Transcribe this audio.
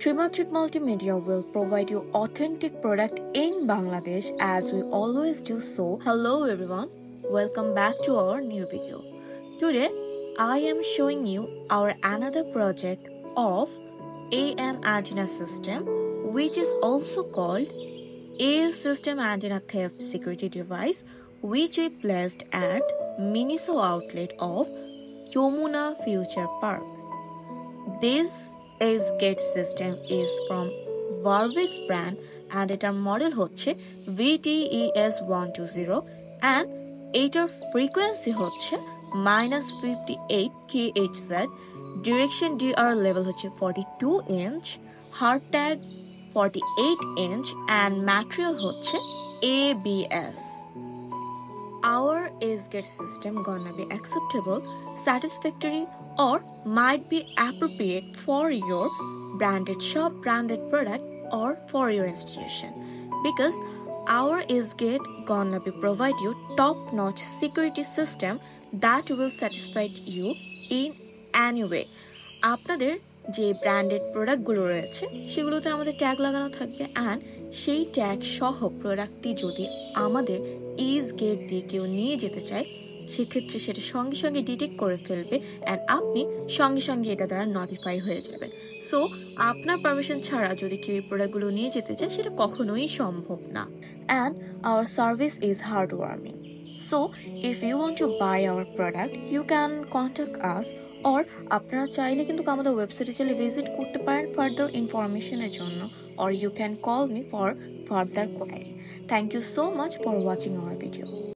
Trimatric Multimedia will provide you authentic product in Bangladesh as we always do so. Hello everyone, welcome back to our new video. Today I am showing you our another project of AM antenna system, which is also called AL system antenna theft security device, which we placed at Miniso outlet of Chomuna Future Park. This gate system is from Warwick's brand and এটার model হচ্ছে VTES120 and এটার frequency হচ্ছে -58 kHz, direction DR level হচ্ছে 42 inch, hard tag 48 inch and material হচ্ছে ABS. Our gate system gonna be acceptable, satisfactory or might be appropriate for your branded shop, branded product or for your institution, because our gate gonna be provide you top-notch security system that will satisfy you in any way. আপনাদের যে branded প্রোডাক্টগুলো রয়েছে সেগুলোতে আমাদের tag লাগানো থাকবে and সেই tag সহ প্রোডাক্টটি যদি আমাদের গেট দিয়ে কেউ নিয়ে যেতে চায় সেক্ষেত্রে সেটা সঙ্গে সঙ্গে ডিটেক্ট করে ফেলবে and আপনি সঙ্গে সঙ্গে এটা দ্বারা নোটিফাই হয়ে যাবেন। সো আপনার পারমিশন ছাড়া যদি কেউ এই প্রোডাক্টগুলো নিয়ে যেতে চায় সেটা কখনোই সম্ভব না। And our service is heartwarming. So if you want to buy our product, you can contact us, or আপনারা চাইলে কিন্তু আমাদের ওয়েবসাইটে চলে ভিজিট করতে পারেন ফার্দার ইনফরমেশনের জন্য, or you can call me for further query. Thank you so much for watching our video.